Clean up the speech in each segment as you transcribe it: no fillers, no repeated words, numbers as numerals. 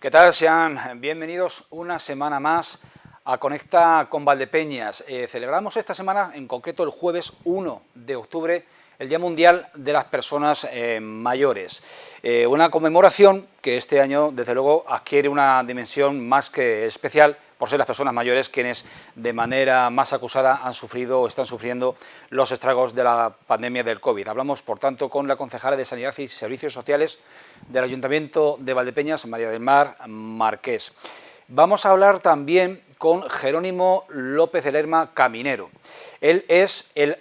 ¿Qué tal? Sean bienvenidos una semana más a Conecta con Valdepeñas. Celebramos esta semana, en concreto el jueves 1 de octubre, el Día Mundial de las Personas Mayores. Una conmemoración que este año, desde luego, adquiere una dimensión más que especial, por ser las personas mayores quienes de manera más acusada han sufrido o están sufriendo los estragos de la pandemia del COVID. Hablamos, por tanto, con la concejala de Sanidad y Servicios Sociales del Ayuntamiento de Valdepeñas, María del Mar Marqués. Vamos a hablar también con Jerónimo López de Lerma, caminero. Él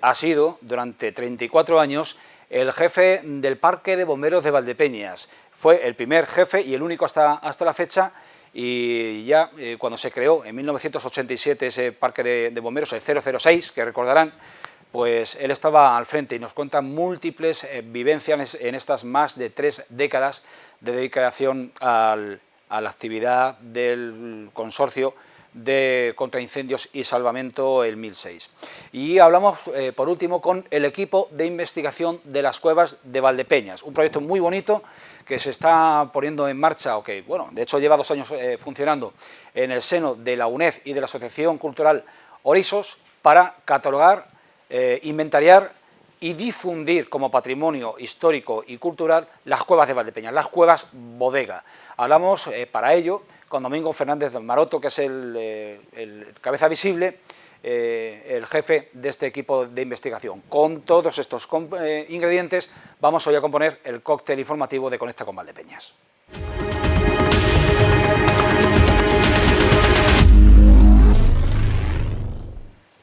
ha sido, durante 34 años, el jefe del Parque de Bomberos de Valdepeñas. Fue el primer jefe y el único hasta la fecha. Y ya cuando se creó en 1987 ese parque de bomberos, el 006, que recordarán, pues él estaba al frente y nos cuenta múltiples vivencias en estas más de 3 décadas de dedicación a la actividad del consorcio de contra incendios y salvamento, el 1006. Y hablamos por último con el equipo de investigación de las cuevas de Valdepeñas, un proyecto muy bonito que se está poniendo en marcha, o que, bueno, de hecho lleva 2 años funcionando en el seno de la UNED y de la Asociación Cultural Orisos, para catalogar, inventariar y difundir como patrimonio histórico y cultural las cuevas de Valdepeñas, las cuevas bodega. Hablamos para ello con Domingo Fernández Maroto, que es el cabeza visible, el jefe de este equipo de investigación. Con todos estos ingredientes vamos hoy a componer el cóctel informativo de Conecta con Valdepeñas.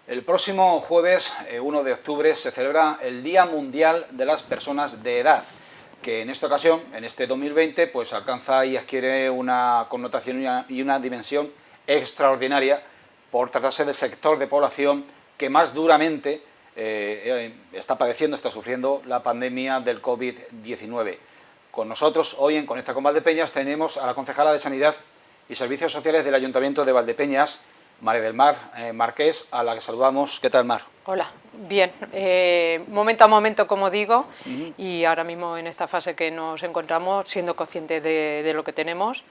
El próximo jueves 1 de octubre se celebra el Día Mundial de las Personas de Edad, que en esta ocasión, en este 2020, pues alcanza y adquiere una connotación y una dimensión extraordinaria por tratarse del sector de población que más duramente está padeciendo, está sufriendo la pandemia del COVID-19. Con nosotros hoy en Conecta con Valdepeñas tenemos a la concejala de Sanidad y Servicios Sociales del Ayuntamiento de Valdepeñas, María del Mar Marqués, a la que saludamos. ¿Qué tal, Mar? Hola, bien, momento a momento, como digo, y ahora mismo en esta fase que nos encontramos, siendo conscientes de lo que tenemos,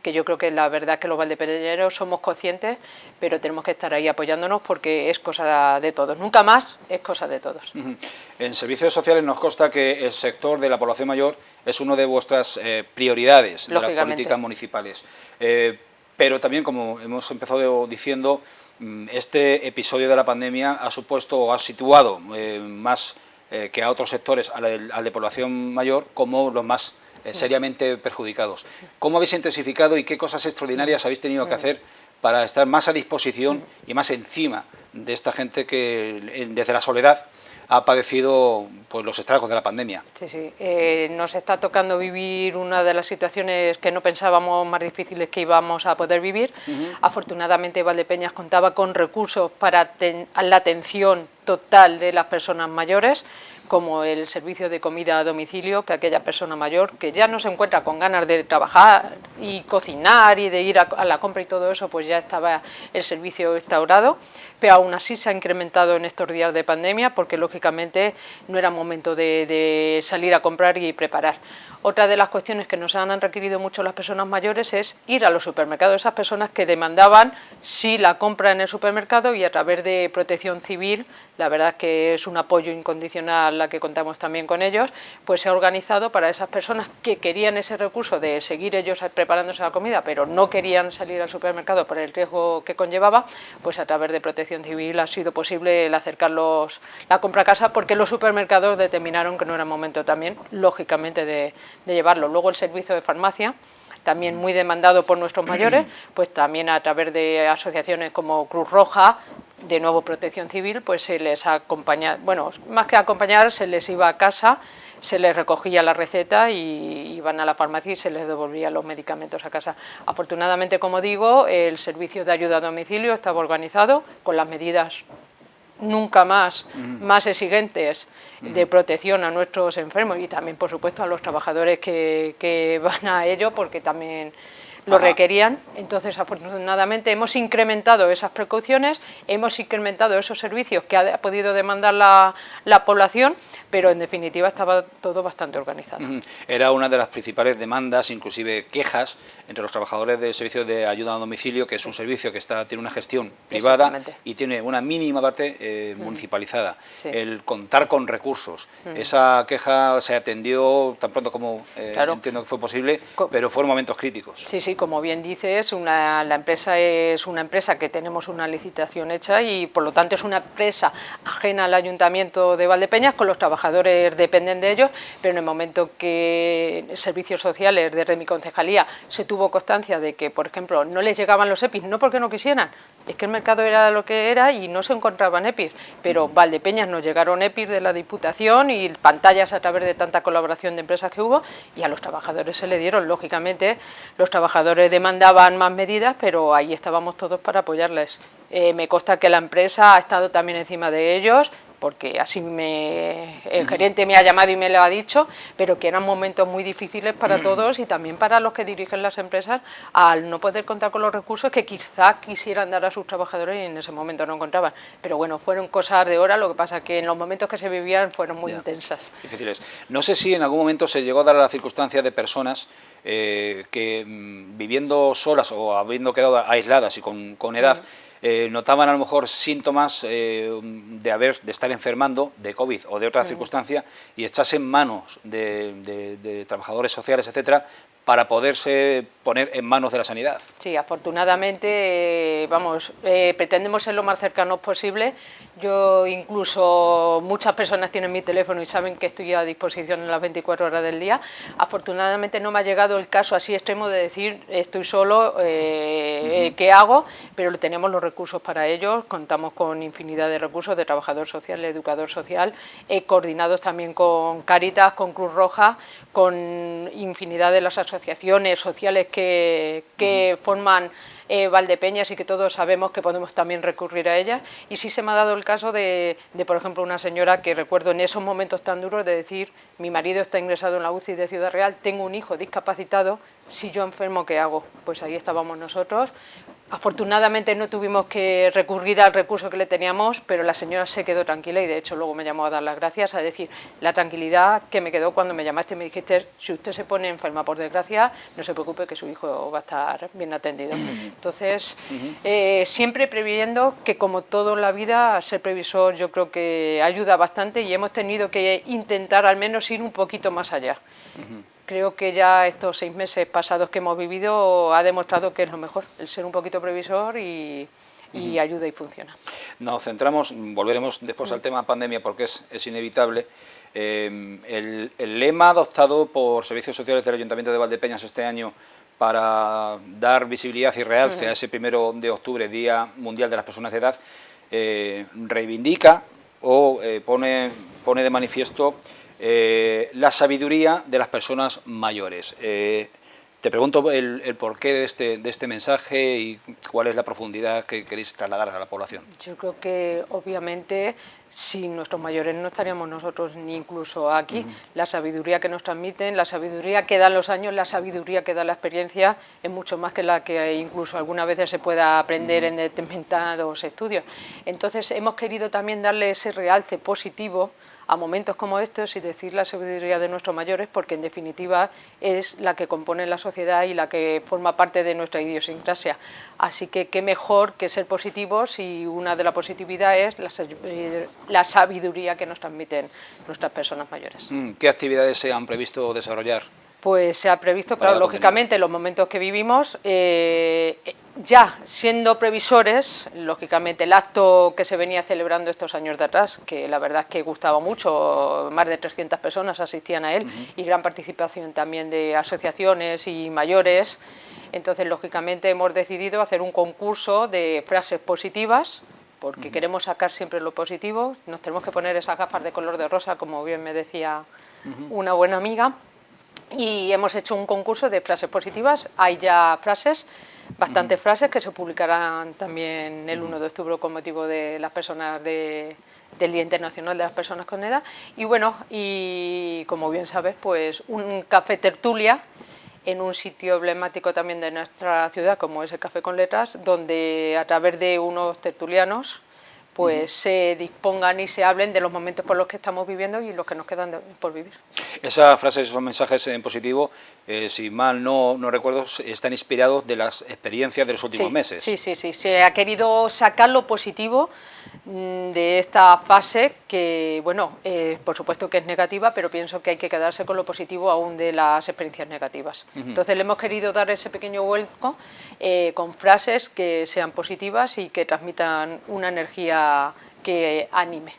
que yo creo que la verdad es que los valdepeñeros somos conscientes, pero tenemos que estar ahí apoyándonos porque es cosa de todos, nunca más es cosa de todos. En Servicios Sociales nos consta que el sector de la población mayor es una de vuestras prioridades de las políticas municipales, pero también, como hemos empezado diciendo, este episodio de la pandemia ha supuesto o ha situado más que a otros sectores, al de población mayor, como los más seriamente perjudicados. ¿Cómo habéis intensificado y qué cosas extraordinarias habéis tenido que hacer para estar más a disposición y más encima de esta gente que desde la soledad ha padecido pues los estragos de la pandemia? Sí, nos está tocando vivir una de las situaciones que no pensábamos más difíciles que íbamos a poder vivir. Afortunadamente Valdepeñas contaba con recursos para la atención total de las personas mayores, como el servicio de comida a domicilio, que aquella persona mayor que ya no se encuentra con ganas de trabajar y cocinar y de ir a la compra y todo eso, pues ya estaba el servicio instaurado, pero aún así se ha incrementado en estos días de pandemia porque lógicamente no era momento de salir a comprar y preparar. Otra de las cuestiones que nos han requerido mucho las personas mayores es ir a los supermercados, esas personas que demandaban sí la compra en el supermercado, y a través de Protección Civil, la verdad que es un apoyo incondicional la que contamos también con ellos, pues se ha organizado para esas personas que querían ese recurso de seguir ellos preparándose la comida, pero no querían salir al supermercado por el riesgo que conllevaba, pues a través de Protección Civil ha sido posible el acercarlos la compra a casa, porque los supermercados determinaron que no era momento también, lógicamente, de llevarlo. Luego el servicio de farmacia, también muy demandado por nuestros mayores, pues también a través de asociaciones como Cruz Roja, de nuevo Protección Civil, pues se les acompaña, bueno, más que acompañar, se les iba a casa, se les recogía la receta y iban a la farmacia y se les devolvían los medicamentos a casa. Afortunadamente, como digo, el servicio de ayuda a domicilio estaba organizado con las medidas nunca más exigentes de protección a nuestros enfermos y también, por supuesto, a los trabajadores que van a ello, porque también lo requerían. Entonces, afortunadamente, hemos incrementado esas precauciones, hemos incrementado esos servicios que ha podido demandar la población, pero en definitiva estaba todo bastante organizado. Era una de las principales demandas, inclusive quejas, entre los trabajadores del servicio de ayuda a domicilio, que es un servicio que tiene una gestión privada y tiene una mínima parte municipalizada. Sí. El contar con recursos, esa queja se atendió tan pronto como claro. Entiendo que fue posible, pero fueron momentos críticos. Sí, sí, como bien dices, la empresa es una empresa que tenemos una licitación hecha y por lo tanto es una empresa ajena al Ayuntamiento de Valdepeñas, con los trabajadores dependen de ellos, pero en el momento que servicios sociales desde mi concejalía se tuvo constancia de que, por ejemplo, no les llegaban los EPIs, no porque no quisieran, es que el mercado era lo que era y no se encontraban EPIs, pero Valdepeñas nos llegaron EPIs de la Diputación y pantallas a través de tanta colaboración de empresas que hubo, y a los trabajadores se le dieron. Lógicamente los trabajadores demandaban más medidas, pero ahí estábamos todos para apoyarles. Me consta que la empresa ha estado también encima de ellos, porque así el gerente me ha llamado y me lo ha dicho, pero que eran momentos muy difíciles para todos y también para los que dirigen las empresas, al no poder contar con los recursos que quizás quisieran dar a sus trabajadores y en ese momento no encontraban. Pero bueno, fueron cosas de hora, lo que pasa que en los momentos que se vivían fueron muy intensas. Difíciles. No sé si en algún momento se llegó a dar la circunstancia de personas que viviendo solas o habiendo quedado aisladas y con edad, notaban a lo mejor síntomas de estar enfermando de COVID o de otra circunstancia y echarse en manos de trabajadores sociales, etcétera, para poderse poner en manos de la sanidad. Sí, afortunadamente, pretendemos ser lo más cercanos posible. Yo incluso, muchas personas tienen mi teléfono y saben que estoy a disposición en las 24 horas del día. Afortunadamente no me ha llegado el caso así extremo de decir estoy solo, ¿qué hago? Pero tenemos los recursos para ellos, contamos con infinidad de recursos de trabajador social, educador social, coordinados también con Cáritas, con Cruz Roja, con infinidad de las asociaciones sociales que forman Valdepeñas y que todos sabemos que podemos también recurrir a ellas. Y sí se me ha dado el caso de por ejemplo, una señora que recuerdo en esos momentos tan duros de decir: mi marido está ingresado en la UCI de Ciudad Real, tengo un hijo discapacitado, si yo enfermo, ¿qué hago? Pues ahí estábamos nosotros. Afortunadamente no tuvimos que recurrir al recurso que le teníamos, pero la señora se quedó tranquila y de hecho luego me llamó a dar las gracias, a decir la tranquilidad que me quedó cuando me llamaste y me dijiste: si usted se pone enferma por desgracia, no se preocupe que su hijo va a estar bien atendido. Entonces, siempre previendo, que como todo en la vida, ser previsor yo creo que ayuda bastante y hemos tenido que intentar al menos ir un poquito más allá. Creo que ya estos 6 meses pasados que hemos vivido ha demostrado que es lo mejor, el ser un poquito previsor y ayuda y funciona. Nos centramos, volveremos después al tema pandemia porque es inevitable. El lema adoptado por Servicios Sociales del Ayuntamiento de Valdepeñas este año para dar visibilidad y realce a ese 1 de octubre, Día Mundial de las Personas de Edad, reivindica o pone de manifiesto la sabiduría de las personas mayores. Te pregunto el porqué de este mensaje y cuál es la profundidad que queréis trasladar a la población. Yo creo que obviamente sin nuestros mayores no estaríamos nosotros ni incluso aquí. La sabiduría que nos transmiten, la sabiduría que dan los años, la sabiduría que da la experiencia es mucho más que la que incluso algunas veces se pueda aprender en determinados estudios. Entonces hemos querido también darle ese realce positivo a momentos como estos y decir la sabiduría de nuestros mayores, porque en definitiva es la que compone la sociedad y la que forma parte de nuestra idiosincrasia. Así que qué mejor que ser positivos, y una de la positividad es la sabiduría que nos transmiten nuestras personas mayores. ¿Qué actividades se han previsto desarrollar? Pues se ha previsto, claro, lógicamente, en los momentos que vivimos, ya siendo previsores, lógicamente el acto que se venía celebrando estos años de atrás, que la verdad es que gustaba mucho, más de 300 personas asistían a él, y gran participación también de asociaciones y mayores. Entonces, lógicamente, hemos decidido hacer un concurso de frases positivas, porque queremos sacar siempre lo positivo. Nos tenemos que poner esas gafas de color de rosa, como bien me decía una buena amiga. Y hemos hecho un concurso de frases positivas. Hay ya frases, bastantes frases, que se publicarán también el 1 de octubre con motivo de las personas del Día Internacional de las Personas con Edad. Y bueno, y como bien sabes, pues un café tertulia en un sitio emblemático también de nuestra ciudad, como es el Café con Letras, donde a través de unos tertulianos pues se dispongan y se hablen de los momentos por los que estamos viviendo y los que nos quedan por vivir. Esas frases, esos mensajes en positivo, si mal no recuerdo, están inspirados de las experiencias de los últimos meses. Sí, se ha querido sacar lo positivo de esta fase que, bueno, por supuesto que es negativa, pero pienso que hay que quedarse con lo positivo aún de las experiencias negativas. Entonces le hemos querido dar ese pequeño vuelco con frases que sean positivas y que transmitan una energía que anime.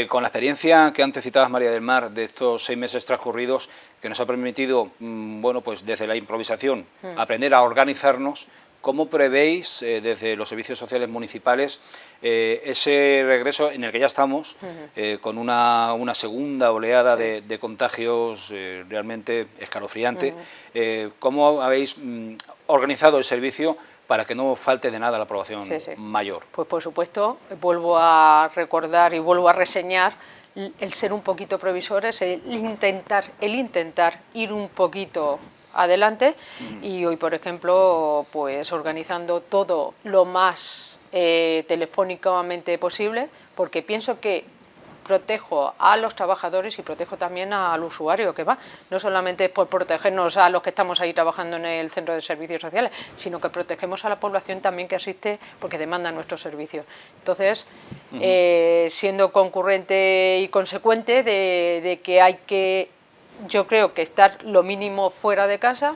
Con la experiencia que antes citabas, María del Mar, de estos 6 meses transcurridos, que nos ha permitido, bueno, pues desde la improvisación, aprender a organizarnos, ¿cómo prevéis desde los servicios sociales municipales ese regreso en el que ya estamos, con una segunda oleada de contagios realmente escalofriante? ¿Cómo habéis organizado el servicio para que no falte de nada la población mayor? Pues por supuesto, vuelvo a recordar y vuelvo a reseñar el ser un poquito previsores, el intentar ir un poquito adelante, y hoy, por ejemplo, pues organizando todo lo más telefónicamente posible, porque pienso que protejo a los trabajadores y protejo también al usuario que va, no solamente por protegernos a los que estamos ahí trabajando en el centro de servicios sociales, sino que protegemos a la población también que asiste porque demanda nuestros servicios. Entonces, siendo concurrente y consecuente de que hay que, yo creo que estar lo mínimo fuera de casa,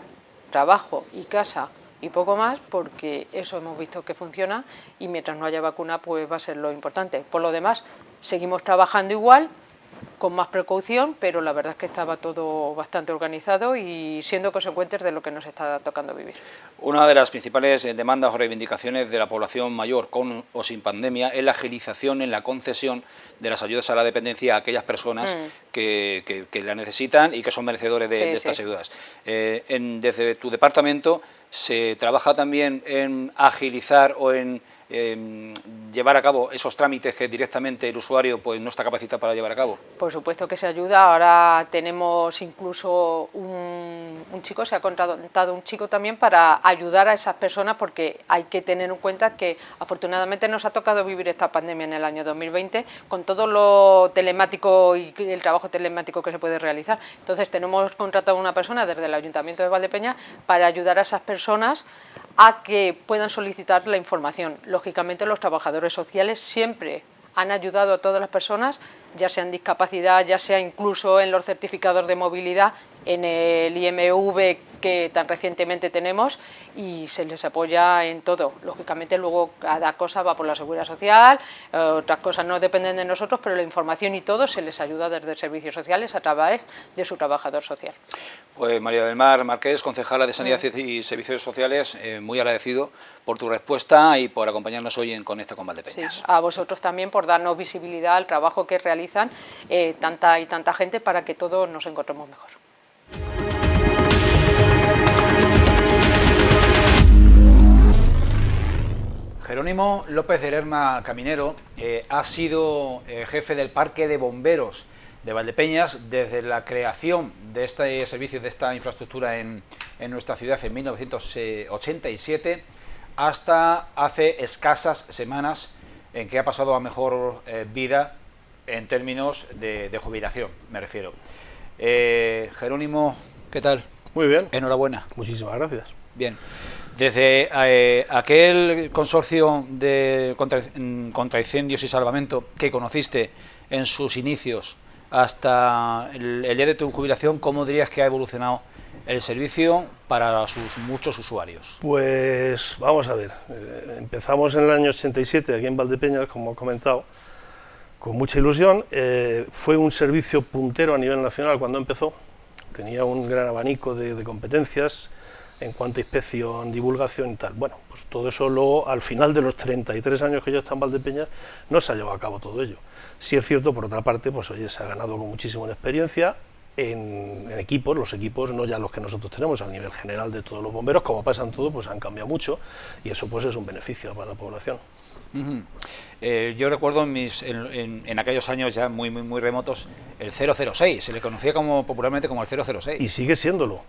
trabajo y casa y poco más, porque eso hemos visto que funciona, y mientras no haya vacuna pues va a ser lo importante. Por lo demás, seguimos trabajando igual, con más precaución, pero la verdad es que estaba todo bastante organizado y siendo consecuentes de lo que nos está tocando vivir. Una de las principales demandas o reivindicaciones de la población mayor, con o sin pandemia, es la agilización en la concesión de las ayudas a la dependencia a aquellas personas que la necesitan y que son merecedores de estas ayudas. Desde tu departamento, ¿se trabaja también en agilizar o en llevar a cabo esos trámites que directamente el usuario pues no está capacitado para llevar a cabo? Por supuesto que se ayuda. Ahora tenemos incluso un chico, se ha contratado un chico también para ayudar a esas personas, porque hay que tener en cuenta que afortunadamente nos ha tocado vivir esta pandemia en el año 2020 con todo lo telemático y el trabajo telemático que se puede realizar. Entonces tenemos contratado a una persona desde el Ayuntamiento de Valdepeñas para ayudar a esas personas a que puedan solicitar la información. Lógicamente los trabajadores sociales siempre han ayudado a todas las personas, ya sea en discapacidad, ya sea incluso en los certificados de movilidad, en el IMV que tan recientemente tenemos, y se les apoya en todo. Lógicamente luego cada cosa va por la Seguridad Social, otras cosas no dependen de nosotros, pero la información y todo se les ayuda desde Servicios Sociales a través de su trabajador social. Pues María del Mar Marqués, concejala de Sanidad y Servicios Sociales, muy agradecido por tu respuesta y por acompañarnos hoy con este Con Valdepeñas. Sí, a vosotros también por darnos visibilidad al trabajo que realizan tanta gente para que todos nos encontremos mejor. Jerónimo López de Lerma Caminero ha sido jefe del Parque de Bomberos de Valdepeñas desde la creación de este servicio, de esta infraestructura en nuestra ciudad en 1987 hasta hace escasas semanas en que ha pasado a mejor vida en términos de jubilación, me refiero. Jerónimo, ¿qué tal? Muy bien. Enhorabuena. Muchísimas gracias. Bien. Desde aquel consorcio contra incendios y salvamento que conociste en sus inicios hasta el día de tu jubilación, ¿cómo dirías que ha evolucionado el servicio para sus muchos usuarios? Pues vamos a ver, empezamos en el año 87 aquí en Valdepeñas, como he comentado, con mucha ilusión. Fue un servicio puntero a nivel nacional cuando empezó, tenía un gran abanico de competencias en cuanto a inspección, divulgación y tal. Bueno, pues todo eso luego, al final de los 33 años que yo estoy en Valdepeñas, no se ha llevado a cabo todo ello. Sí es cierto, por otra parte, pues oye, se ha ganado con muchísima experiencia en equipos, los equipos no ya los que nosotros tenemos a nivel general de todos los bomberos, como pasa en todo, pues han cambiado mucho, y eso pues es un beneficio para la población. Yo recuerdo en aquellos años ya muy remotos el 006, se le conocía popularmente como el 006. Y sigue siéndolo.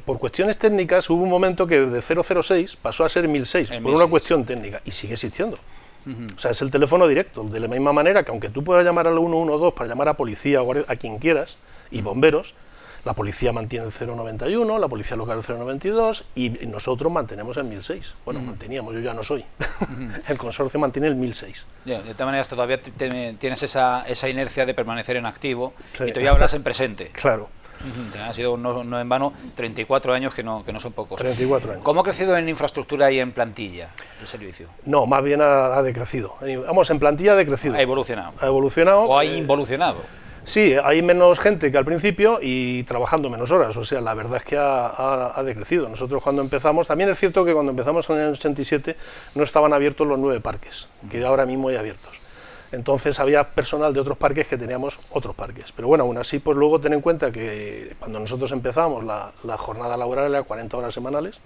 Por cuestiones técnicas hubo un momento que de 006 pasó a ser 1006, por una cuestión técnica, y sigue existiendo. O sea, es el teléfono directo, de la misma manera que aunque tú puedas llamar al 112 para llamar a policía o a quien quieras, y bomberos, la policía mantiene el 091, la policía local el 092 y nosotros mantenemos el 1006. Bueno, manteníamos, yo ya no soy. El consorcio mantiene el 1006. De todas maneras, todavía tienes esa inercia de permanecer en activo y todavía hablas en presente. Claro. Ha sido, no en vano, 34 años que no son pocos. 34 años. ¿Cómo ha crecido en infraestructura y en plantilla el servicio? No, más bien ha decrecido. Vamos, en plantilla ha decrecido. ¿Ha evolucionado? Ha evolucionado. ¿O ha involucionado? Sí, hay menos gente que al principio y trabajando menos horas, o sea, la verdad es que ha decrecido. Nosotros cuando empezamos, también es cierto que cuando empezamos en el año 87 no estaban abiertos los 9 parques, que ahora mismo hay abiertos. Entonces había personal de otros parques que teníamos otros parques. Pero bueno, aún así, pues luego ten en cuenta que cuando nosotros empezamos la jornada laboral era 40 horas semanales,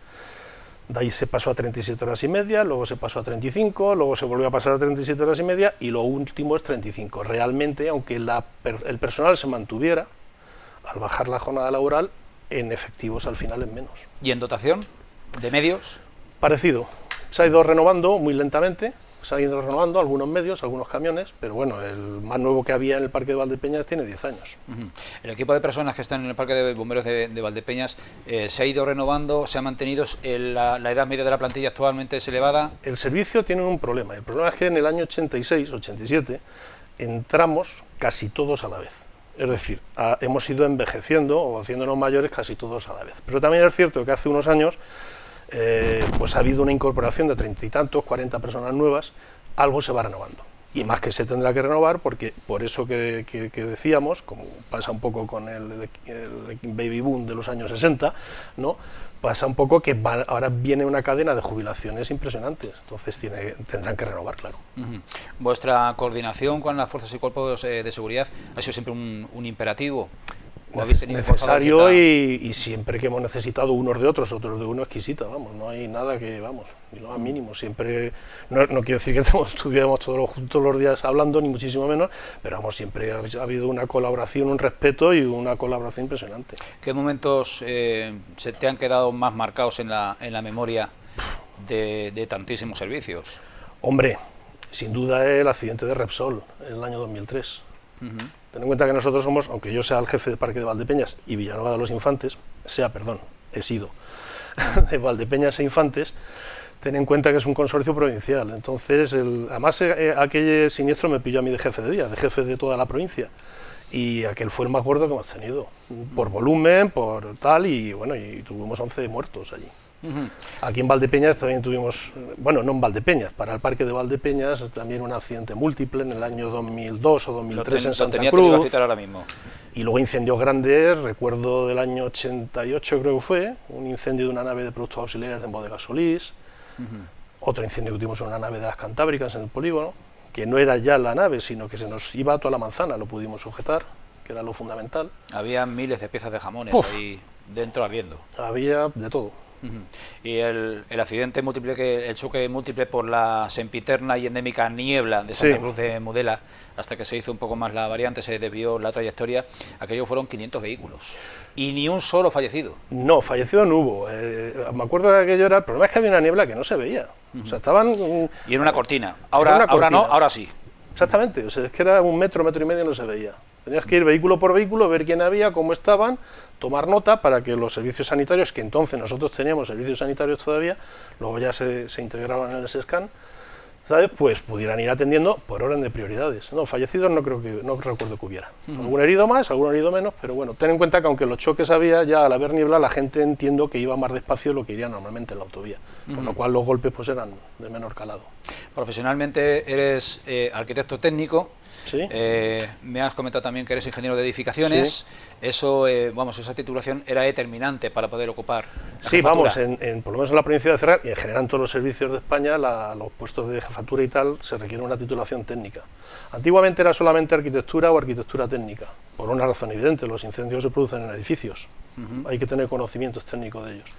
de ahí se pasó a 37 horas y media, luego se pasó a 35, luego se volvió a pasar a 37 horas y media y lo último es 35. Realmente, aunque el personal se mantuviera, al bajar la jornada laboral, en efectivos al final es menos. ¿Y en dotación de medios? Parecido. Se ha ido renovando muy lentamente, se han ido renovando algunos medios, algunos camiones, pero bueno, el más nuevo que había en el Parque de Valdepeñas tiene 10 años. El equipo de personas que están en el Parque de Bomberos de Valdepeñas se ha ido renovando, se ha mantenido, la edad media de la plantilla actualmente es elevada. El servicio tiene un problema, el problema es que en el año 86, 87, entramos casi todos a la vez. Es decir, hemos ido envejeciendo o haciéndonos mayores casi todos a la vez. Pero también es cierto que hace unos años pues ha habido una incorporación de 30 y tantos, 40 personas nuevas, algo se va renovando. Y más que se tendrá que renovar, porque por eso que decíamos, como pasa un poco con el baby boom de los años 60, ¿no? Pasa un poco que ahora viene una cadena de jubilaciones impresionantes, entonces tendrán que renovar, claro. ¿Vuestra coordinación con las fuerzas y cuerpos de seguridad ha sido siempre un imperativo? Necesario y siempre que hemos necesitado unos de otros de uno exquisita, vamos, no hay nada que, vamos, ni lo más mínimo, siempre, no quiero decir que estuviéramos todos los días hablando, ni muchísimo menos, pero vamos, siempre ha habido una colaboración, un respeto y una colaboración impresionante. ¿Qué momentos se te han quedado más marcados en la memoria de tantísimos servicios? Hombre, sin duda el accidente de Repsol en el año 2003. Ten en cuenta que nosotros somos, aunque yo sea el jefe del Parque de Valdepeñas y Villanueva de los Infantes, he sido de Valdepeñas e Infantes, ten en cuenta que es un consorcio provincial. Entonces, además aquel siniestro me pilló a mí de jefe de día, de jefe de toda la provincia, y aquel fue el más gordo que hemos tenido, por volumen, por tal, y bueno, y tuvimos 11 muertos allí. Aquí en Valdepeñas también tuvimos, bueno, no en Valdepeñas, para el Parque de Valdepeñas también un accidente múltiple en el año 2002 o 2003 en Santa Cruz. Te iba a citar ahora mismo. Y luego incendios grandes, recuerdo del año 88 creo que fue, un incendio de una nave de productos auxiliares en Bodega Solís, otro incendio que tuvimos en una nave de las Cantábricas en el polígono, que no era ya la nave, sino que se nos iba toda la manzana, lo pudimos sujetar, que era lo fundamental. Había miles de piezas de jamones ahí dentro ardiendo. Había de todo. Y el accidente múltiple, el choque múltiple por la sempiterna y endémica niebla de Santa Cruz de Mudela, hasta que se hizo un poco más la variante, se desvió la trayectoria, aquello fueron 500 vehículos y ni un solo fallecido. No, fallecido no hubo. Me acuerdo que aquello era, el problema es que había una niebla que no se veía. O sea, estaban... Y en una cortina. Ahora no, ahora sí. Exactamente, o sea, es que era un metro, metro y medio, no se veía. Tenías que ir vehículo por vehículo, ver quién había, cómo estaban, tomar nota para que los servicios sanitarios, que entonces nosotros teníamos servicios sanitarios todavía, luego ya se integraban en el SESCAN, ¿sabes? Pues pudieran ir atendiendo por orden de prioridades. No, fallecidos no recuerdo que hubiera. Algún herido más, algún herido menos, pero bueno, ten en cuenta que aunque los choques había, ya al haber niebla, la gente entiendo que iba más despacio de lo que iría normalmente en la autovía, con lo cual los golpes pues eran de menor calado. Profesionalmente eres arquitecto técnico. ¿Sí? Me has comentado también que eres ingeniero de edificaciones. Sí. Eso, esa titulación era determinante para poder ocupar la jefatura. Vamos, por lo menos en la provincia de Cerrar y en general en todos los servicios de España, los puestos de jefatura y tal, se requiere una titulación técnica. Antiguamente era solamente arquitectura o arquitectura técnica, por una razón evidente: los incendios se producen en edificios, hay que tener conocimientos técnicos de ellos.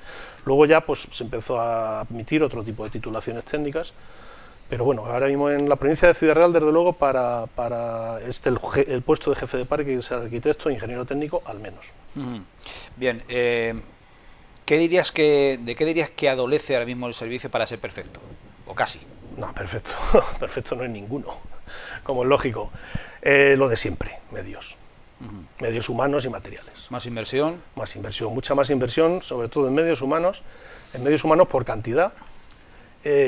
Luego ya pues se empezó a admitir otro tipo de titulaciones técnicas, Pero bueno, ahora mismo en la provincia de Ciudad Real, desde luego, el puesto de jefe de parque, que es arquitecto, ingeniero técnico, al menos. Bien, ¿de qué dirías que adolece ahora mismo el servicio para ser perfecto? O casi. No, perfecto, perfecto no es ninguno, como es lógico. Lo de siempre, medios. Medios humanos y materiales. ¿Más inversión? Más inversión, mucha más inversión, sobre todo en medios humanos por cantidad.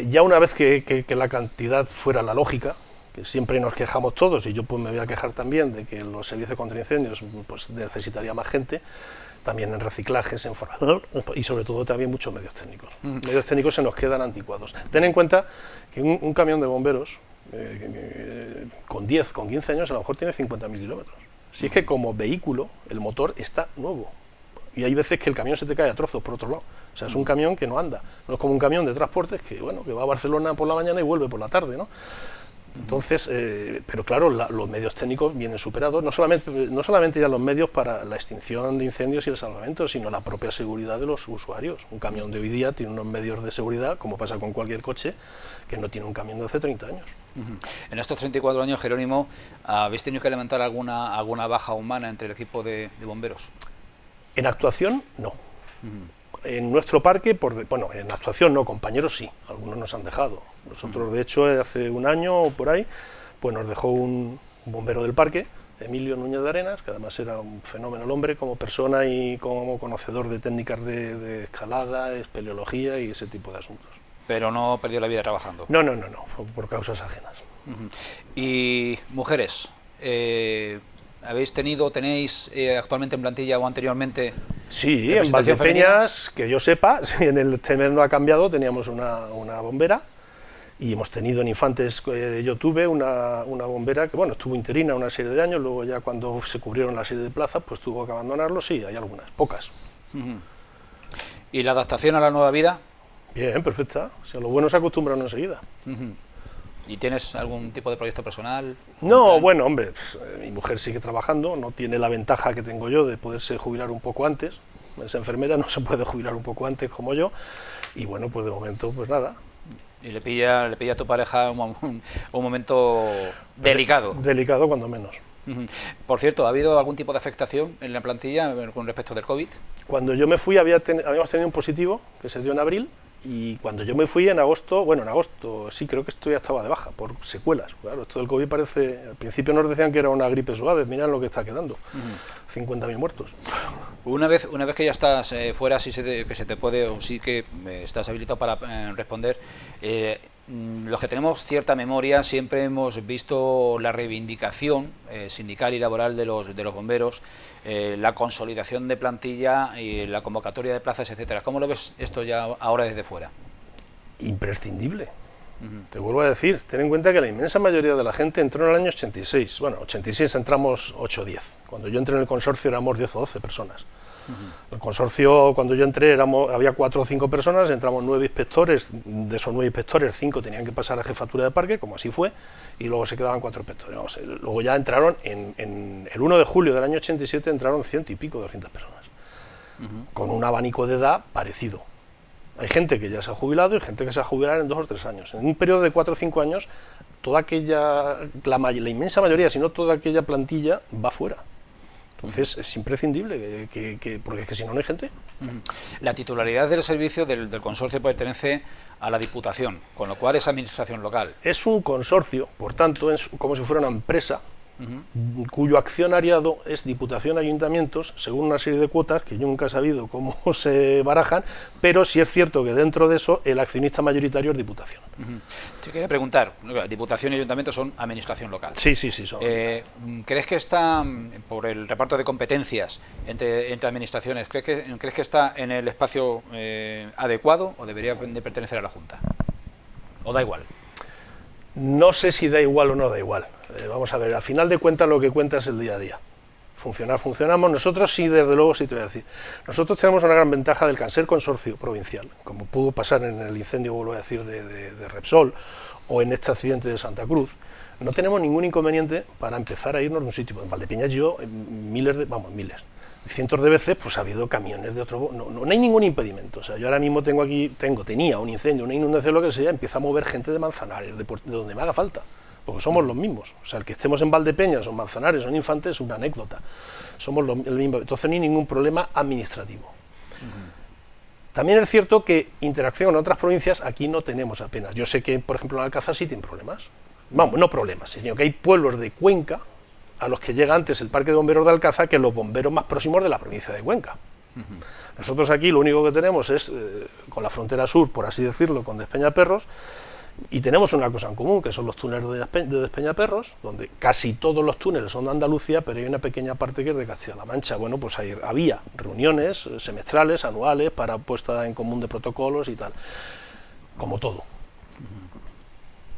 Ya una vez que la cantidad fuera la lógica, que siempre nos quejamos todos, y yo pues me voy a quejar también de que los servicios contra incendios pues necesitaría más gente, también en reciclajes, en formador, y sobre todo también muchos medios técnicos. Medios técnicos se nos quedan anticuados. Ten en cuenta que un camión de bomberos con 10, con 15 años a lo mejor tiene 50.000 kilómetros. Si es que como vehículo el motor está nuevo, y hay veces que el camión se te cae a trozos por otro lado. O sea, es un camión que no anda, no es como un camión de transportes que, bueno, que va a Barcelona por la mañana y vuelve por la tarde, ¿no? Entonces, pero claro, los medios técnicos vienen superados, no solamente ya los medios para la extinción de incendios y el salvamento, sino la propia seguridad de los usuarios. Un camión de hoy día tiene unos medios de seguridad, como pasa con cualquier coche, que no tiene un camión de hace 30 años. En estos 34 años, Jerónimo, ¿habéis tenido que levantar alguna baja humana entre el equipo de bomberos? En actuación, no. En nuestro parque, en actuación no, compañeros sí, algunos nos han dejado. Nosotros, de hecho, hace un año o por ahí, pues nos dejó un bombero del parque, Emilio Núñez de Arenas, que además era un fenómeno el hombre como persona y como conocedor de técnicas de escalada, espeleología y ese tipo de asuntos. Pero no perdió la vida trabajando. No, fue por causas ajenas. Y mujeres, tenéis actualmente en plantilla o anteriormente? Sí, en Valdepeñas, que yo sepa, en el TEMER no ha cambiado, teníamos una bombera, y hemos tenido en Infantes, yo tuve una bombera que, bueno, estuvo interina una serie de años, luego ya cuando se cubrieron la serie de plazas, pues tuvo que abandonarlo, sí, hay algunas, pocas. ¿Y la adaptación a la nueva vida? Bien, perfecta, o sea, lo bueno se acostumbran enseguida. ¿Y tienes algún tipo de proyecto personal? No, bueno, hombre, mi mujer sigue trabajando, no tiene la ventaja que tengo yo de poderse jubilar un poco antes, es enfermera, no se puede jubilar un poco antes como yo, y bueno, pues de momento, pues nada. ¿Y le pilla a tu pareja un momento delicado? Delicado, cuando menos. Por cierto, ¿ha habido algún tipo de afectación en la plantilla con respecto del COVID? Cuando yo me fui habíamos tenido un positivo que se dio en abril, y cuando yo me fui en agosto, sí, creo que esto ya estaba de baja, por secuelas. Claro, esto del COVID parece, al principio nos decían que era una gripe suave, mirad lo que está quedando, 50.000 muertos. Una vez que ya estás fuera, sí que se te puede, o sí que estás habilitado para responder, los que tenemos cierta memoria siempre hemos visto la reivindicación sindical y laboral de los bomberos, la consolidación de plantilla y la convocatoria de plazas, etcétera. ¿Cómo lo ves esto ya ahora desde fuera? Imprescindible. Te vuelvo a decir, ten en cuenta que la inmensa mayoría de la gente entró en el año 86. Bueno, 86 entramos 8 o 10. Cuando yo entré en el consorcio éramos 10 o 12 personas. El consorcio, cuando yo entré, había 4 o 5 personas, entramos 9 inspectores, de esos 9 inspectores, 5 tenían que pasar a jefatura de parque, como así fue, y luego se quedaban 4 inspectores. Luego ya entraron, en el 1 de julio del año 87, entraron 100 y pico, 200 personas, con un abanico de edad parecido. Hay gente que ya se ha jubilado y gente que se va a jubilar en 2 o 3 años. En un periodo de 4 o 5 años, la inmensa mayoría, si no toda aquella plantilla, va fuera. Entonces es imprescindible, porque es que si no, no hay gente. La titularidad del servicio del consorcio pertenece a la Diputación, con lo cual es administración local. Es un consorcio, por tanto, es como si fuera una empresa, cuyo accionariado es Diputación, ayuntamientos, según una serie de cuotas que yo nunca he sabido cómo se barajan, pero sí es cierto que dentro de eso el accionista mayoritario es Diputación. Te quería preguntar, Diputación y ayuntamiento son administración local. Sí, son. ¿Crees que está, por el reparto de competencias entre administraciones, crees que está en el espacio adecuado o debería de pertenecer a la Junta? ¿O da igual? No sé si da igual o no da igual. Vamos a ver, al final de cuentas lo que cuenta es el día a día. Funcionamos. Nosotros sí, desde luego, sí te voy a decir. Nosotros tenemos una gran ventaja del ser consorcio provincial, como pudo pasar en el incendio, vuelvo a decir, de Repsol, o en este accidente de Santa Cruz. No tenemos ningún inconveniente para empezar a irnos de un sitio. En Valdepeñas miles. cientos de veces pues ha habido camiones de otro... No hay ningún impedimento. O sea, yo ahora mismo tenía un incendio, una inundación, lo que sea, empieza a mover gente de Manzanares, de donde me haga falta, porque somos los mismos. O sea, el que estemos en Valdepeñas o en Manzanares o en Infante es una anécdota. Somos el mismo. Entonces no hay ningún problema administrativo. También es cierto que interacción con otras provincias aquí no tenemos apenas. Yo sé que, por ejemplo, en Alcázar sí tienen problemas. Vamos, no problemas, sino que hay pueblos de Cuenca a los que llega antes el Parque de Bomberos de Alcázar que los bomberos más próximos de la provincia de Cuenca. Nosotros aquí lo único que tenemos es, con la frontera sur, por así decirlo, con Despeñaperros, y tenemos una cosa en común, que son los túneles de Despeñaperros, donde casi todos los túneles son de Andalucía, pero hay una pequeña parte que es de Castilla-La Mancha. Bueno, pues había reuniones semestrales, anuales, para puesta en común de protocolos y tal, como todo.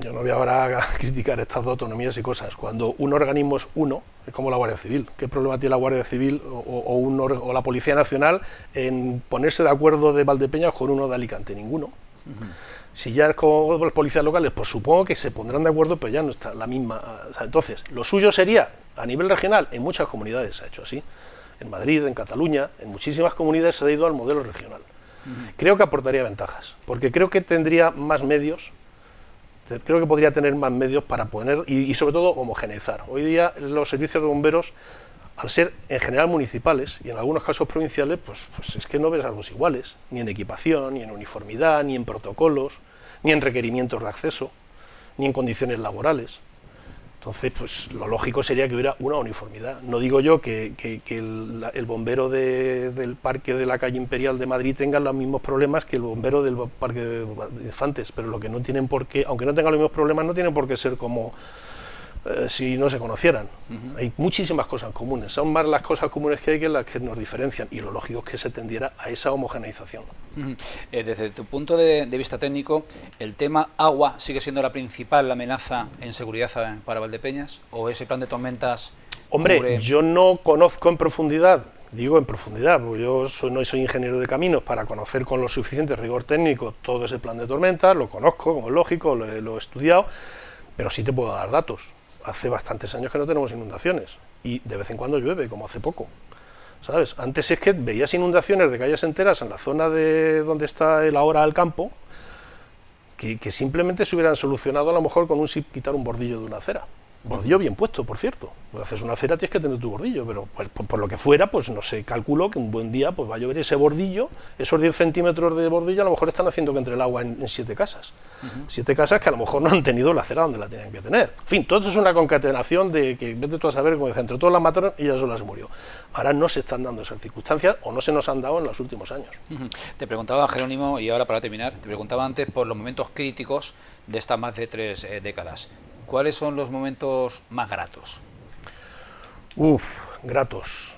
Yo no voy ahora a criticar estas dos autonomías y cosas. Cuando un organismo es uno, es como la Guardia Civil. ¿Qué problema tiene la Guardia Civil o la Policía Nacional en ponerse de acuerdo de Valdepeñas con uno de Alicante? Ninguno. Si ya es como los policías locales, pues supongo que se pondrán de acuerdo, pero ya no está la misma. O sea, entonces, lo suyo sería, a nivel regional, en muchas comunidades se ha hecho así. En Madrid, en Cataluña, en muchísimas comunidades se ha ido al modelo regional. Creo que aportaría ventajas, porque creo que tendría más medios. Creo que podría tener más medios para poner y sobre todo homogeneizar. Hoy día los servicios de bomberos, al ser en general municipales y en algunos casos provinciales, pues es que no ves algo iguales, ni en equipación, ni en uniformidad, ni en protocolos, ni en requerimientos de acceso, ni en condiciones laborales. Entonces, pues lo lógico sería que hubiera una uniformidad. No digo yo que el bombero del Parque de la Calle Imperial de Madrid tenga los mismos problemas que el bombero del Parque de Infantes, pero lo que no tienen por qué, aunque no tengan los mismos problemas, no tienen por qué ser como si no se conocieran. Hay muchísimas cosas comunes, son más las cosas comunes que hay que las que nos diferencian, y lo lógico es que se tendiera a esa homogeneización. Desde tu punto de vista técnico, ¿el tema agua sigue siendo la principal amenaza en seguridad para Valdepeñas? ¿O ese plan de tormentas? Hombre, yo no conozco en profundidad, digo en profundidad, porque yo no soy ingeniero de caminos para conocer con lo suficiente rigor técnico todo ese plan de tormentas, lo conozco, como es lógico, lo he estudiado, pero sí te puedo dar datos. Hace bastantes años que no tenemos inundaciones y de vez en cuando llueve, como hace poco, ¿sabes? Antes es que veías inundaciones de calles enteras en la zona de donde está el ahora el campo, que simplemente se hubieran solucionado a lo mejor con quitar un bordillo de una acera. Bordillo bien puesto, por cierto. Cuando haces una acera tienes que tener tu bordillo, pero pues, por lo que fuera, pues no sé, calculo que un buen día pues va a llover ese bordillo, esos 10 centímetros de bordillo a lo mejor están haciendo que entre el agua en 7 casas. 7 casas que a lo mejor no han tenido la acera donde la tenían que tener. En fin, todo eso es una concatenación de que vete tú a saber, como dice, entre todas las mataron y ella sola se murió. Ahora no se están dando esas circunstancias o no se nos han dado en los últimos años. Te preguntaba, Jerónimo, y ahora para terminar, te preguntaba antes por los momentos críticos de estas más de 3 décadas. ¿Cuáles son los momentos más gratos? Gratos.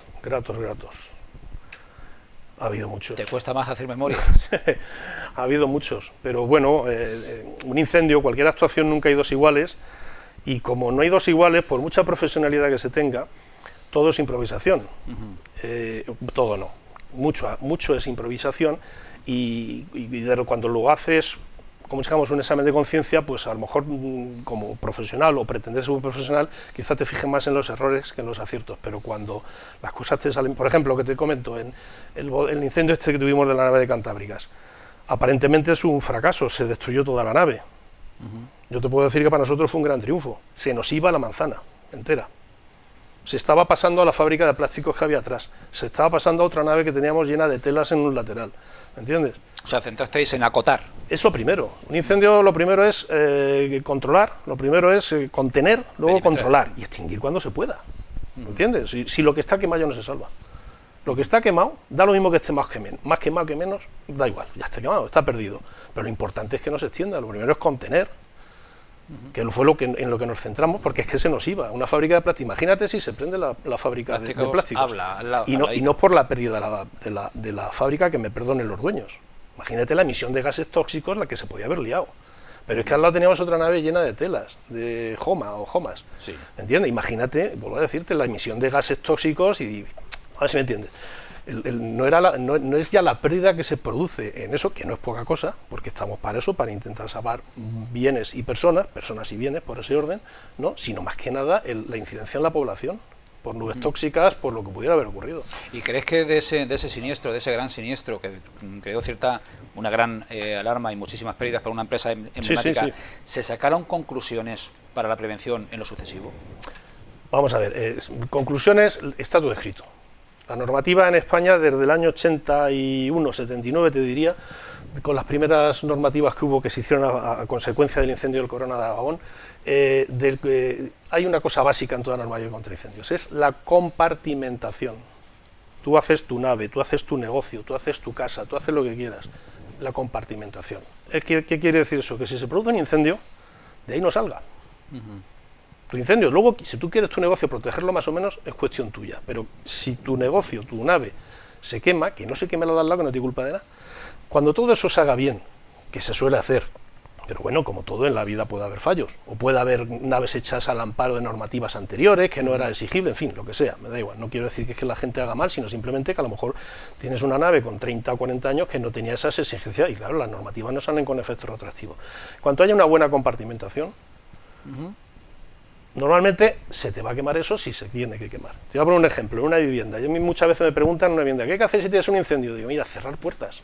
Ha habido muchos. ¿Te cuesta más hacer memoria? Ha habido muchos, pero bueno, un incendio, cualquier actuación nunca hay dos iguales, y como no hay dos iguales, por mucha profesionalidad que se tenga, todo es improvisación. Todo no, mucho es improvisación, y cuando lo haces, como digamos, un examen de conciencia, pues a lo mejor como profesional o pretender ser un profesional, quizá te fijes más en los errores que en los aciertos, pero cuando las cosas te salen, por ejemplo, que te comento, en el incendio este que tuvimos de la nave de Cantábricas, aparentemente es un fracaso, se destruyó toda la nave. Yo te puedo decir que para nosotros fue un gran triunfo, se nos iba la manzana entera. Se estaba pasando a la fábrica de plásticos que había atrás, se estaba pasando a otra nave que teníamos llena de telas en un lateral, ¿entiendes? O sea, centrasteis en acotar. Es lo primero. Un incendio lo primero es controlar, lo primero es contener, luego controlar y extinguir cuando se pueda, ¿entiendes? Si lo que está quemado ya no se salva. Lo que está quemado, da lo mismo que esté más quemado que menos, da igual, ya está quemado, está perdido. Pero lo importante es que no se extienda, lo primero es contener, que fue en lo que nos centramos, porque es que se nos iba. Una fábrica de plásticos, imagínate si se prende la fábrica de plásticos, y no por la pérdida de la fábrica, que me perdonen los dueños. Imagínate la emisión de gases tóxicos, la que se podía haber liado. Pero es que al lado teníamos otra nave llena de telas, de jomas, sí. ¿Entiendes? Imagínate, vuelvo a decirte, la emisión de gases tóxicos y... A ver si me entiendes. No es ya la pérdida que se produce en eso, que no es poca cosa, porque estamos para eso, para intentar salvar bienes y personas y bienes, por ese orden, ¿no? Sino más que nada la incidencia en la población. por nubes tóxicas, por lo que pudiera haber ocurrido. ¿Y crees que de ese siniestro, de ese gran siniestro, que creó una gran alarma y muchísimas pérdidas para una empresa emblemática, Sí. se sacaron conclusiones para la prevención en lo sucesivo? Vamos a ver, conclusiones, está todo escrito. La normativa en España desde el año 81, 79 te diría, con las primeras normativas que hubo que se hicieron a consecuencia del incendio del Corona de Aragón, hay una cosa básica en toda normativa contra incendios, es la compartimentación. Tú haces tu nave, tú haces tu negocio, tú haces tu casa, tú haces lo que quieras. La compartimentación. ¿Qué quiere decir eso? Que si se produce un incendio, de ahí no salga. Tu incendio, luego, si tú quieres tu negocio protegerlo más o menos, es cuestión tuya. Pero si tu negocio, tu nave, se quema, que no se queme la de al lado, que no tiene culpa de nada. Cuando todo eso se haga bien, que se suele hacer, pero bueno, como todo en la vida puede haber fallos, o puede haber naves hechas al amparo de normativas anteriores, que no era exigible, en fin, lo que sea, me da igual. No quiero decir que es que la gente haga mal, sino simplemente que a lo mejor tienes una nave con 30 o 40 años que no tenía esas exigencias, y claro, las normativas no salen con efecto retroactivo. Cuanto haya una buena compartimentación, normalmente se te va a quemar eso si se tiene que quemar. Te voy a poner un ejemplo, en una vivienda. Muchas veces me preguntan en una vivienda, ¿qué hay que hacer si tienes un incendio? Digo, mira, cerrar puertas.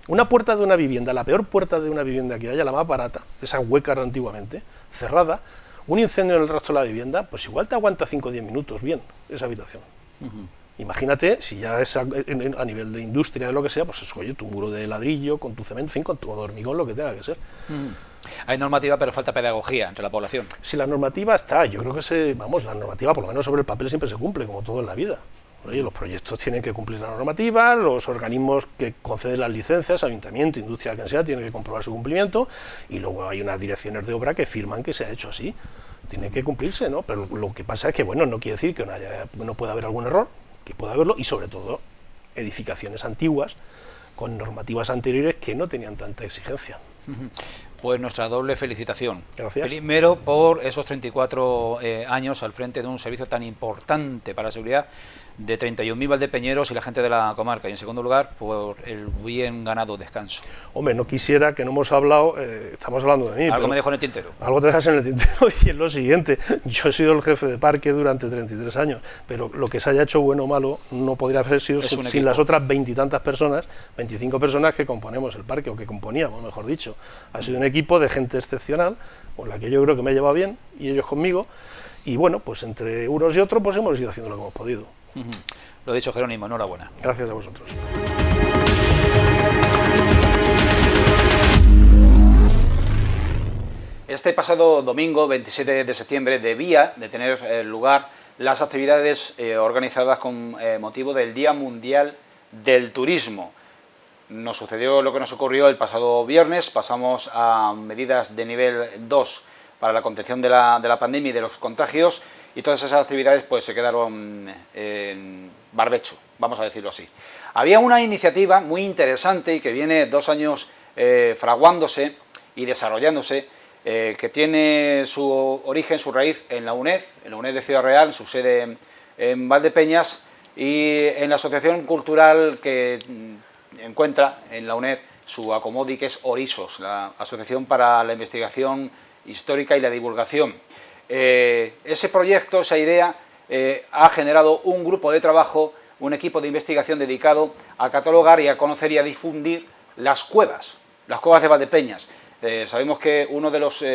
Una puerta de una vivienda, la peor puerta de una vivienda que haya, la más barata, esa hueca de antiguamente, cerrada, un incendio en el resto de la vivienda, pues igual te aguanta 5 o 10 minutos bien esa habitación. Imagínate, si ya es a nivel de industria, de lo que sea, pues es, oye, tu muro de ladrillo, con tu cemento, en fin, con tu hormigón, lo que tenga que ser. Hay normativa, pero falta pedagogía entre la población. Si la normativa está, yo creo que la normativa, por lo menos sobre el papel, siempre se cumple, como todo en la vida. Oye, los proyectos tienen que cumplir la normativa, los organismos que conceden las licencias, ayuntamiento, industria, quien sea, tienen que comprobar su cumplimiento, y luego hay unas direcciones de obra que firman que se ha hecho así. Tiene que cumplirse, ¿no? Pero lo que pasa es que, bueno, no quiere decir que no pueda haber algún error, que pueda haberlo, y sobre todo edificaciones antiguas con normativas anteriores que no tenían tanta exigencia. Pues nuestra doble felicitación. Gracias. Primero por esos 34 años al frente de un servicio tan importante para la seguridad de 31.000 valdepeñeros y la gente de la comarca. Y en segundo lugar, por el bien ganado descanso. Hombre, no quisiera que no hemos hablado, estamos hablando de mí. Algo me dejo en el tintero. Algo te dejas en el tintero y es lo siguiente. Yo he sido el jefe de parque durante 33 años, pero lo que se haya hecho bueno o malo no podría haber sido sin las otras 20 y tantas personas, 25 personas que componemos el parque, o que componíamos, mejor dicho. Ha sido un equipo de gente excepcional, con la que yo creo que me he llevado bien, y ellos conmigo, y bueno, pues entre unos y otros pues hemos ido haciendo lo que hemos podido. Lo dicho, Jerónimo, enhorabuena. Gracias a vosotros. Este pasado domingo, 27 de septiembre, debía de tener lugar las actividades organizadas con motivo del Día Mundial del Turismo. Nos sucedió lo que nos ocurrió el pasado viernes, pasamos a medidas de nivel 2 para la contención de la pandemia y de los contagios, y todas esas actividades pues se quedaron en barbecho, vamos a decirlo así. Había una iniciativa muy interesante y que viene 2 años fraguándose y desarrollándose, que tiene su origen, su raíz en la UNED de Ciudad Real, su sede en Valdepeñas, y en la asociación cultural que encuentra en la UNED su acomodi, que es Orisos, la Asociación para la Investigación Histórica y la Divulgación. Ese proyecto, esa idea, ha generado un grupo de trabajo, un equipo de investigación dedicado a catalogar y a conocer y a difundir las cuevas de Valdepeñas. Sabemos que uno de los,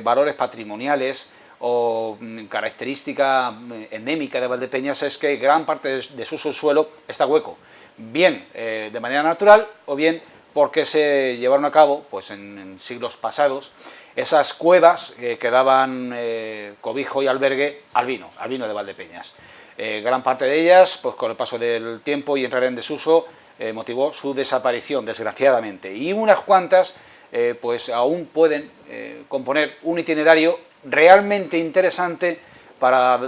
valores patrimoniales o característica endémica de Valdepeñas es que gran parte de su subsuelo está hueco, bien de manera natural o bien porque se llevaron a cabo pues en siglos pasados esas cuevas que daban cobijo y albergue al vino de Valdepeñas. Gran parte de ellas, pues con el paso del tiempo y entrar en desuso, motivó su desaparición, desgraciadamente, y unas cuantas pues aún pueden componer un itinerario realmente interesante para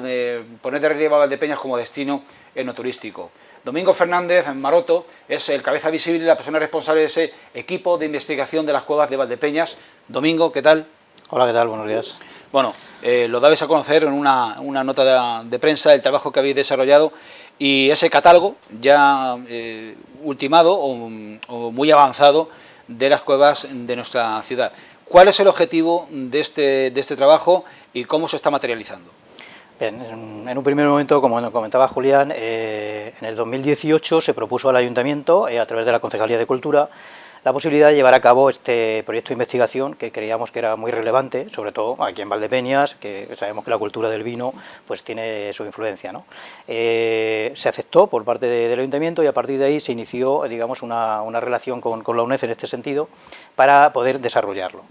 poner de relieve a Valdepeñas como destino enoturístico. Domingo Fernández Maroto es el cabeza visible y la persona responsable de ese equipo de investigación de las cuevas de Valdepeñas. Domingo, ¿qué tal? Hola, ¿qué tal? Buenos días. Bueno, lo dabais a conocer en una nota de prensa, el trabajo que habéis desarrollado y ese catálogo ya ultimado o muy avanzado de las cuevas de nuestra ciudad. ¿Cuál es el objetivo de este trabajo y cómo se está materializando? Bien, en un primer momento, como nos comentaba Julián, en el 2018 se propuso al Ayuntamiento, a través de la Concejalía de Cultura, la posibilidad de llevar a cabo este proyecto de investigación que creíamos que era muy relevante, sobre todo aquí en Valdepeñas, que sabemos que la cultura del vino pues tiene su influencia, ¿no? Se aceptó por parte del Ayuntamiento y a partir de ahí se inició, digamos, una relación con la UNED en este sentido para poder desarrollarlo.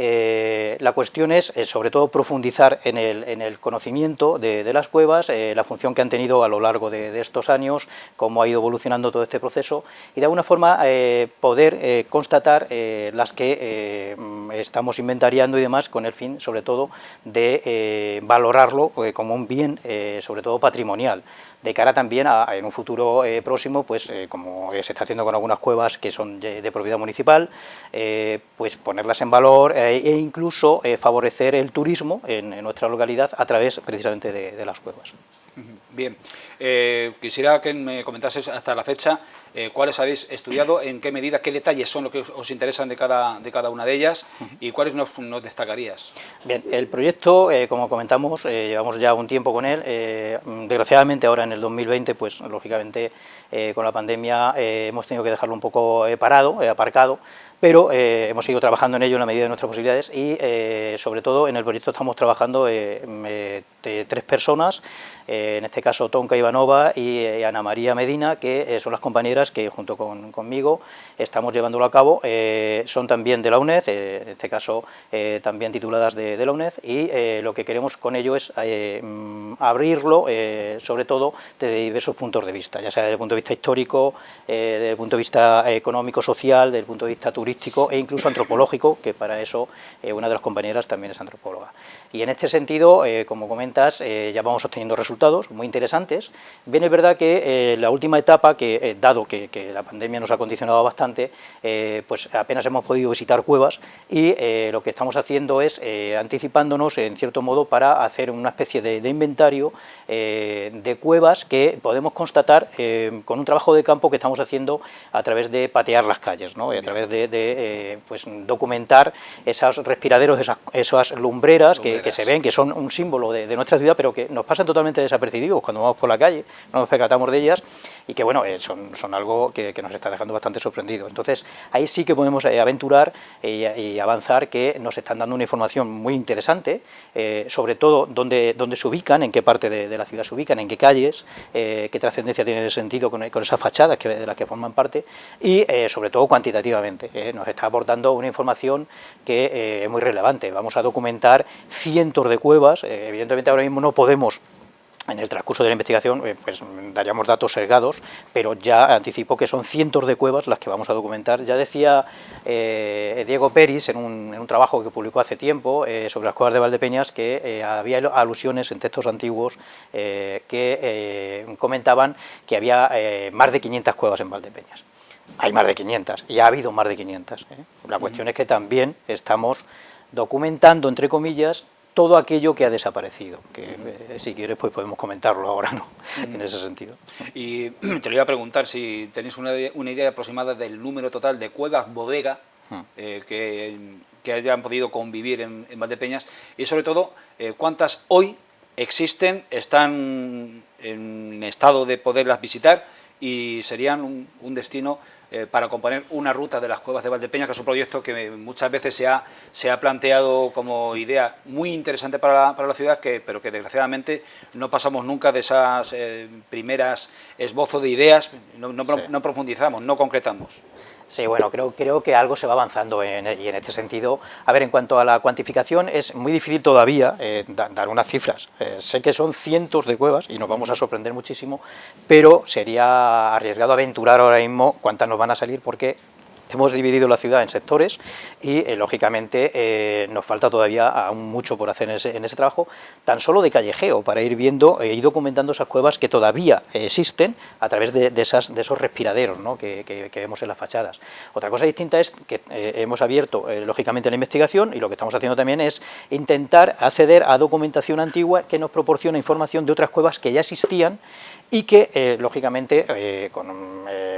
La cuestión es, sobre todo, profundizar en el conocimiento de las cuevas, la función que han tenido a lo largo de estos años, cómo ha ido evolucionando todo este proceso y de alguna forma poder constatar las que estamos inventariando y demás con el fin, sobre todo, de valorarlo como un bien, sobre todo patrimonial, de cara también a en un futuro próximo, pues como se está haciendo con algunas cuevas que son de propiedad municipal, pues ponerlas en valor e incluso favorecer el turismo en nuestra localidad a través precisamente de las cuevas. Bien, quisiera que me comentases hasta la fecha cuáles habéis estudiado, en qué medida, qué detalles son los que os interesan de cada una de ellas y cuáles nos destacarías. Bien, el proyecto, como comentamos, llevamos ya un tiempo con él. Desgraciadamente ahora en el 2020, pues lógicamente con la pandemia hemos tenido que dejarlo un poco parado, aparcado, pero hemos seguido trabajando en ello en la medida de nuestras posibilidades y sobre todo en el proyecto estamos trabajando de 3 personas, en este caso Tonka Ivanova y Ana María Medina, que son las compañeras que junto conmigo estamos llevándolo a cabo. Son también de la UNED, en este caso también tituladas de la UNED, y lo que queremos con ello es abrirlo sobre todo desde diversos puntos de vista, ya sea desde el punto de vista histórico, desde el punto de vista económico, social, desde el punto de vista turístico e incluso antropológico, que para eso una de las compañeras también es antropóloga. Y en este sentido, como comentas, ya vamos obteniendo resultados muy interesantes. Bien, es verdad que la última etapa, que dado que la pandemia nos ha condicionado bastante, pues apenas hemos podido visitar cuevas y lo que estamos haciendo es anticipándonos, en cierto modo, para hacer una especie de inventario de cuevas que podemos constatar con un trabajo de campo que estamos haciendo a través de patear las calles, ¿no? Y a través de pues, documentar esos respiraderos, esas lumbreras que se ven, que son un símbolo de nuestra ciudad, pero que nos pasan totalmente desapercibidos cuando vamos por la calle, no nos percatamos de ellas y que bueno, son algo que nos está dejando bastante sorprendidos. Entonces ahí sí que podemos aventurar y avanzar, que nos están dando una información muy interesante, sobre todo dónde se ubican, en qué parte de la ciudad se ubican, en qué calles, qué trascendencia tiene ese sentido con esas fachadas de las que forman parte y sobre todo cuantitativamente. Nos está aportando una información que es muy relevante. Vamos a documentar cientos de cuevas. Evidentemente ahora mismo no podemos, en el transcurso de la investigación, pues daríamos datos sesgados, pero ya anticipo que son cientos de cuevas las que vamos a documentar. Ya decía Diego Peris en un trabajo que publicó hace tiempo sobre las cuevas de Valdepeñas que había alusiones en textos antiguos que comentaban que había más de 500 cuevas en Valdepeñas. Hay más de 500 y ha habido más de 500. La cuestión es que también estamos documentando, entre comillas, todo aquello que ha desaparecido, que si quieres pues podemos comentarlo ahora, ¿no? En ese sentido. Y te lo iba a preguntar si tenéis una idea aproximada del número total de cuevas bodega que hayan podido convivir en Valdepeñas y sobre todo cuántas hoy existen, están en estado de poderlas visitar y serían un destino para componer una ruta de las cuevas de Valdepeñas, que es un proyecto que muchas veces se ha planteado como idea muy interesante para la ciudad, pero que desgraciadamente no pasamos nunca de esas primeras esbozos de ideas, no profundizamos, no concretamos. Sí, bueno, creo que algo se va avanzando y en este sentido, a ver, en cuanto a la cuantificación, es muy difícil todavía dar unas cifras. Sé que son cientos de cuevas y nos vamos a sorprender muchísimo, pero sería arriesgado aventurar ahora mismo cuántas nos van a salir porque hemos dividido la ciudad en sectores y, lógicamente, nos falta todavía aún mucho por hacer en ese trabajo, tan solo de callejeo, para ir viendo y documentando esas cuevas que todavía existen a través de esos respiraderos, ¿no? que vemos en las fachadas. Otra cosa distinta es que hemos abierto, lógicamente, la investigación y lo que estamos haciendo también es intentar acceder a documentación antigua que nos proporciona información de otras cuevas que ya existían y que, lógicamente,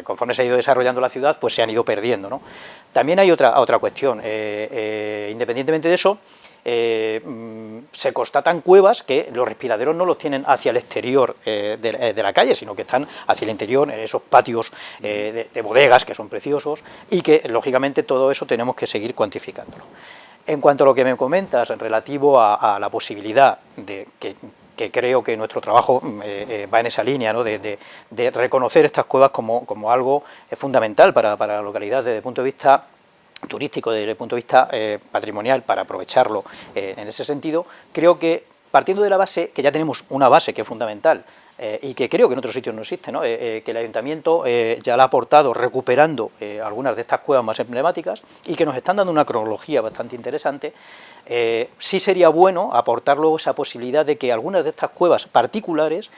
conforme se ha ido desarrollando la ciudad, pues se han ido perdiendo, ¿no? También hay otra cuestión, independientemente de eso, se constatan cuevas que los respiraderos no los tienen hacia el exterior de la calle, sino que están hacia el interior, en esos patios de bodegas que son preciosos, y que lógicamente todo eso tenemos que seguir cuantificándolo. En cuanto a lo que me comentas relativo a la posibilidad de que creo que nuestro trabajo va en esa línea, ¿no? de reconocer estas cuevas como algo fundamental para la localidad desde el punto de vista turístico, desde el punto de vista patrimonial, para aprovecharlo en ese sentido, creo que partiendo de la base, que ya tenemos una base que es fundamental, y que creo que en otros sitios no existe, ¿no? Que el Ayuntamiento ya la ha aportado recuperando algunas de estas cuevas más emblemáticas y que nos están dando una cronología bastante interesante. Sí sería bueno aportar luego esa posibilidad de que algunas de estas cuevas particulares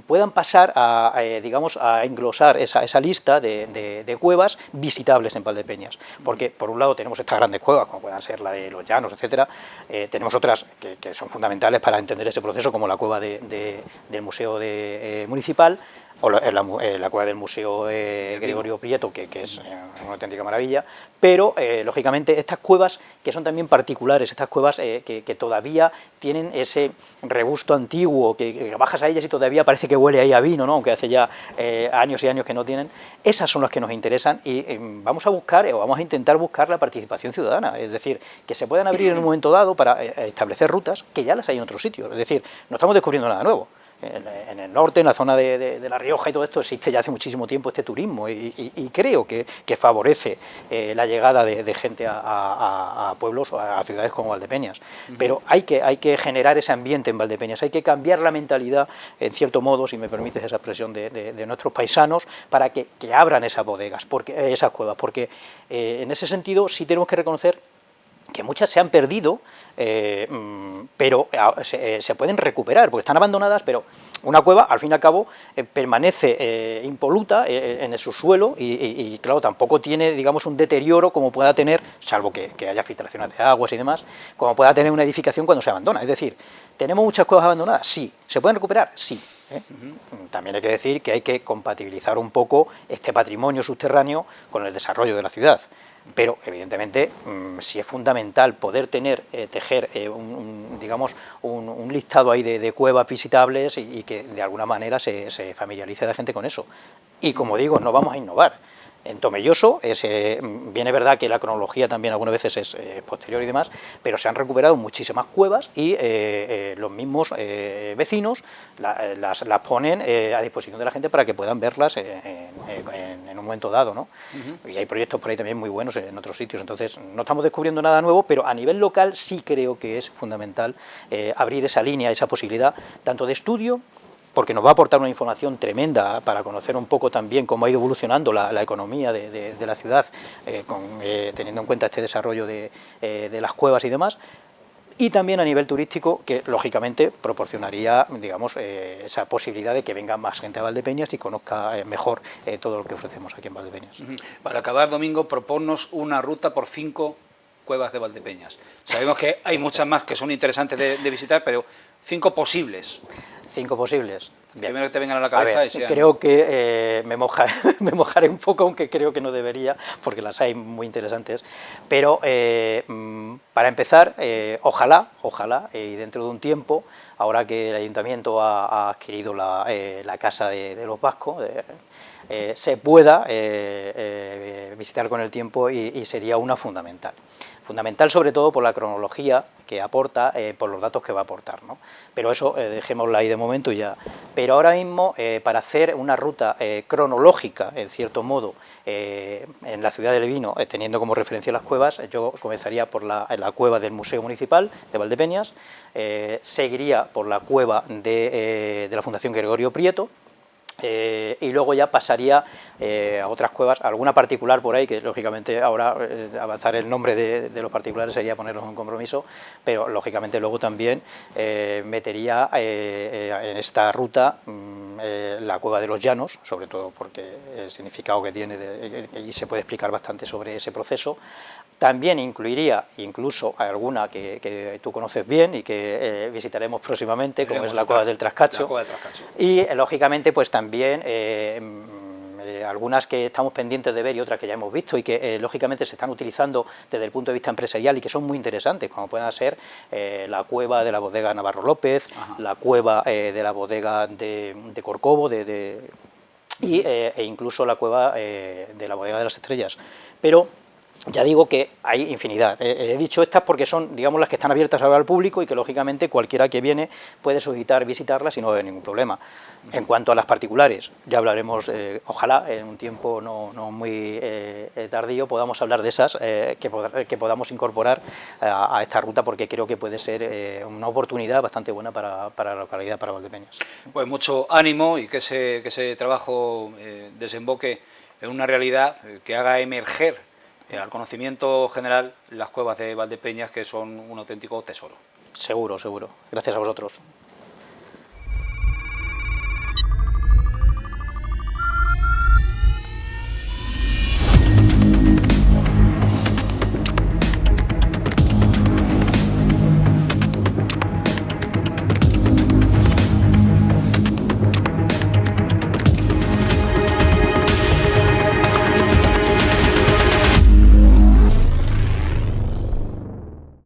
puedan pasar a, digamos, a englosar esa lista de cuevas visitables en Valdepeñas, porque por un lado tenemos estas grandes cuevas, como puedan ser la de los Llanos, etcétera, tenemos otras que son fundamentales para entender ese proceso, como la cueva del Museo Municipal, o la cueva del Museo Gregorio Prieto, que es una auténtica maravilla, pero lógicamente estas cuevas que son también particulares, estas cuevas que todavía tienen ese regusto antiguo, que bajas a ellas y todavía parece que huele ahí a vino, ¿no? Aunque hace ya años y años que no tienen, esas son las que nos interesan y vamos a buscar, o vamos a intentar buscar la participación ciudadana, es decir, que se puedan abrir en un momento dado para establecer rutas que ya las hay en otros sitios, es decir, no estamos descubriendo nada nuevo. En el norte, en la zona de La Rioja y todo esto, existe ya hace muchísimo tiempo este turismo y creo que favorece la llegada de gente a pueblos, a ciudades como Valdepeñas. Pero hay que generar ese ambiente en Valdepeñas, hay que cambiar la mentalidad, en cierto modo, si me permites esa expresión, de nuestros paisanos, para que abran esas bodegas, esas cuevas, porque en ese sentido sí tenemos que reconocer que muchas se han perdido, pero se pueden recuperar, porque están abandonadas, pero una cueva, al fin y al cabo, permanece impoluta en el subsuelo y, claro, tampoco tiene, digamos, un deterioro como pueda tener, salvo que haya filtraciones de aguas y demás, como pueda tener una edificación cuando se abandona. Es decir, ¿tenemos muchas cuevas abandonadas? Sí. ¿Se pueden recuperar? Sí. También hay que decir que hay que compatibilizar un poco este patrimonio subterráneo con el desarrollo de la ciudad. Pero, evidentemente, sí es fundamental poder tejer digamos, un listado ahí de cuevas visitables y que de alguna manera se familiarice la gente con eso. Y, como digo, no vamos a innovar. En Tomelloso, bien es verdad que la cronología también algunas veces es posterior y demás, pero se han recuperado muchísimas cuevas y los mismos vecinos las ponen a disposición de la gente para que puedan verlas en un momento dado, ¿no? Y hay proyectos por ahí también muy buenos en otros sitios, entonces no estamos descubriendo nada nuevo, pero a nivel local sí creo que es fundamental abrir esa línea, esa posibilidad, tanto de estudio, porque nos va a aportar una información tremenda para conocer un poco también cómo ha ido evolucionando la economía de la ciudad, teniendo en cuenta este desarrollo de las cuevas y demás, y también a nivel turístico, que lógicamente proporcionaría, digamos, esa posibilidad de que venga más gente a Valdepeñas y conozca mejor todo lo que ofrecemos aquí en Valdepeñas. Para acabar, Domingo, proponnos una ruta por 5 cuevas de Valdepeñas. Sabemos que hay muchas más que son interesantes de visitar, pero 5 posibles. 5 posibles. Bien. Primero que te vengan a la cabeza. A ver, creo que me mojaré un poco, aunque creo que no debería, porque las hay muy interesantes. Pero para empezar, ojalá, y dentro de un tiempo, ahora que el Ayuntamiento ha adquirido la Casa de los Vascos, se pueda visitar con el tiempo y sería una fundamental. Fundamental sobre todo por la cronología que aporta, por los datos que va a aportar, ¿no? Pero eso dejémoslo ahí de momento y ya. Pero ahora mismo, para hacer una ruta cronológica, en cierto modo, en la ciudad del vino, teniendo como referencia las cuevas, yo comenzaría por la cueva del Museo Municipal de Valdepeñas, seguiría por la cueva de la Fundación Gregorio Prieto, y luego ya pasaría a otras cuevas, alguna particular por ahí, que lógicamente ahora avanzar el nombre de los particulares sería ponerlos en un compromiso, pero lógicamente luego también metería en esta ruta la cueva de los Llanos, sobre todo porque el significado que tiene y se puede explicar bastante sobre ese proceso. También incluiría incluso alguna que tú conoces bien y que visitaremos próximamente, como es la cueva del Trascacho. Y lógicamente pues también algunas que estamos pendientes de ver y otras que ya hemos visto y que lógicamente se están utilizando desde el punto de vista empresarial y que son muy interesantes, como pueden ser la cueva de la bodega Navarro López, la cueva de la bodega de Corcovo e incluso la cueva de la bodega de las Estrellas. Pero ya digo que hay infinidad. He dicho estas porque son, digamos, las que están abiertas ahora al público y que, lógicamente, cualquiera que viene puede solicitar visitarlas y no hay ningún problema. En cuanto a las particulares, ya hablaremos, ojalá, en un tiempo no muy tardío, podamos hablar de esas, que podamos incorporar a esta ruta, porque creo que puede ser una oportunidad bastante buena para la localidad, para Valdepeñas. Pues mucho ánimo y que ese trabajo desemboque en una realidad que haga emerger al conocimiento general las cuevas de Valdepeñas, que son un auténtico tesoro. Seguro, seguro. Gracias a vosotros.